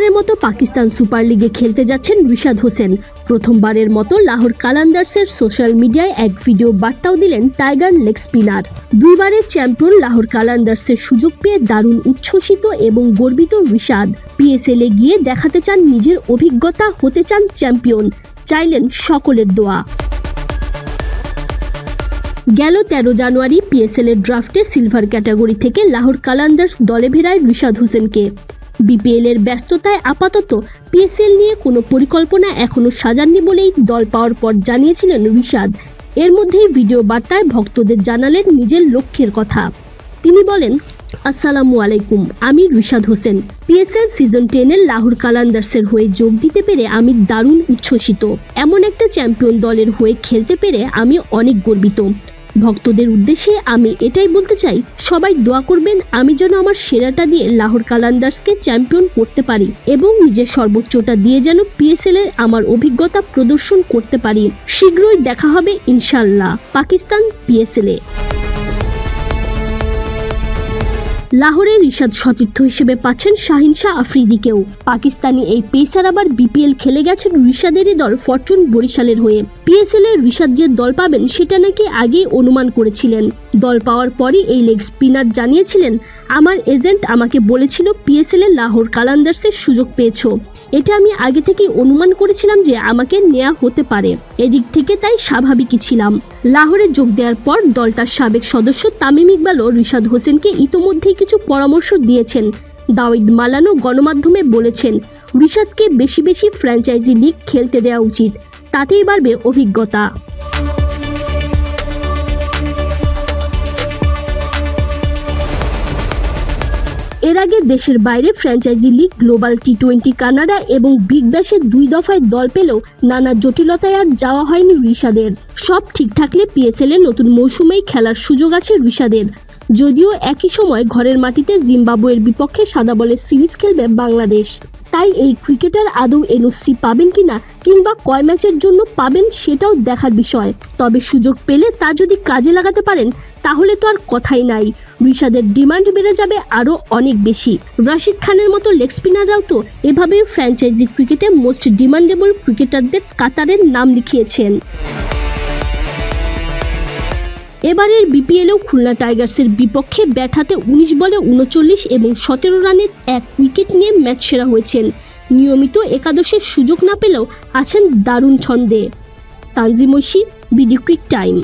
প্রথমবারের মতো পাকিস্তান সুপার লিগে খেলতে যাচ্ছেন রিশাদ হোসেন। প্রথমবারের মতো লাহোর কালান্দার্সের সোশ্যাল মিডিয়ায় এক ভিডিও বার্তাও দিলেন টাইগার লেগ স্পিনার। দুইবারের চ্যাম্পিয়ন লাহোর কালান্দার্সের সুযোগ পেয়ে দারুণ উচ্ছ্বসিত এবং গর্বিত রিশাদ। পিএসএল এ গিয়ে দেখাতে চান নিজের অভিজ্ঞতা, হতে চান চ্যাম্পিয়ন, চাইলেন সকলের দোয়া। গেল 13 জানুয়ারি পিএসএল এর ড্রাফটে সিলভার ক্যাটাগরি থেকে লাহোর কালান্দার্স দলে ভেড়ায় রিশাদ হোসেনকে। বিপিএল এর ব্যস্ততায় আপাতত পিএসএল নিয়ে কোনো পরিকল্পনা এখনো সাজাননি বলেই দল পাওয়ার পর জানিয়েছিলেন রিশাদ। এর মধ্যেই ভিডিও বার্তায় ভক্তদের জানালেন নিজের লক্ষ্যের কথা। তিনি বলেন, আসসালামু আলাইকুম, আমি রিশাদ হোসেন। পিএসএল সিজন 10 এর লাহোর কালান্দার্সের হয়ে যোগ দিতে পেরে আমি দারুণ উচ্ছ্বসিত। এমন একটা চ্যাম্পিয়ন দলের হয়ে খেলতে পেরে আমি অনেক গর্বিত। ভক্তদের উদ্দেশ্যে আমি এটাই বলতে চাই, সবাই দোয়া করবেন আমি যেন আমার সেরাটা দিয়ে লাহোর কালান্দার্সকে চ্যাম্পিয়ন করতে পারি এবং নিজের সর্বোচ্চটা দিয়ে যেন পিএসএল এর আমার অভিজ্ঞতা প্রদর্শন করতে পারি। শীঘ্রই দেখা হবে ইনশাআল্লাহ পাকিস্তান পিএসএল এ। লাহোরে রিশাদ সতীর্থ হিসেবে পাচ্ছেন শাহিন শাহ আফ্রিদিকেও। পাকিস্তানি এই পেসার আবার বিপিএল খেলে গেছেন রিশাদেরই দল ফরচুন বরিশালের হয়ে। পিএসএল এর রিশাদ যে দল পাবেন সেটা নাকি আগেই অনুমান করেছিলেন। দল পাওয়ার পরই এই লেগ স্পিনার জানিয়েছিলেন, আমার এজেন্ট আমাকে বলেছিল পিএসএল এর লাহোর কালান্দার্সের সুযোগ পেয়েছো। এটা আমি আগে থেকেই অনুমান করেছিলাম যে আমাকে নেওয়া হতে পারে, এদিক থেকে তাই স্বাভাবিকই ছিলাম। লাহোরে যোগ দেওয়ার পর দলটার সাবেক সদস্য তামিম ইকবালও রিশাদ হোসেনকে ইতোমধ্যেই কিছু পরামর্শ দিয়েছেন। দাউদ মালানো গণমাধ্যমে বলেছেন, রিশাদকে বেশি বেশি ফ্র্যাঞ্চাইজি লিগ খেলতে দেওয়া উচিত, তাতেই বাড়বে অভিজ্ঞতা। এর আগে দেশের বাইরে franchise league, global T20 Canada এবং বিগ ব্যাশের 2 দফায় দল পেলেও নানা জটিলতায় আর যাওয়া হয়নি রিশাদের। সব ঠিক থাকলে পিএসএল এর নতুন মৌসুমেই খেলার সুযোগ আছে রিশাদের। যদিও একই সময় ঘরের মাটিতে জিম্বাবুয়ের বিপক্ষে সাদা বলের সিরিজ খেলবে বাংলাদেশ। তাই এই ক্রিকেটার আদৌ এনওসি পাবেন কিনা কিংবা কয় ম্যাচের জন্য পাবেন সেটাও দেখার বিষয়। তবে সুযোগ পেলে তা যদি কাজে লাগাতে পারেন তাহলে তো আর কথাই নাই, রিশাদের ডিমান্ড বেড়ে যাবে আরও অনেক বেশি। রাশিদ খানের মতো লেগ স্পিনাররাও তো এভাবেই ফ্র্যাঞ্চাইজি ক্রিকেটে মোস্ট ডিমান্ডেবল ক্রিকেটারদের কাতারের নাম লিখিয়েছেন। এবারের বিপিএলেও খুলনা টাইগার্সের বিপক্ষে ব্যাট হাতে 19 বলে 39 এবং 17 রানের এক উইকেট নিয়ে ম্যাচ সেরা হয়েছেন। নিয়মিত একাদশের সুযোগ না পেলেও আছেন দারুণ ছন্দে। Tanzim Oishi, BD Cric time.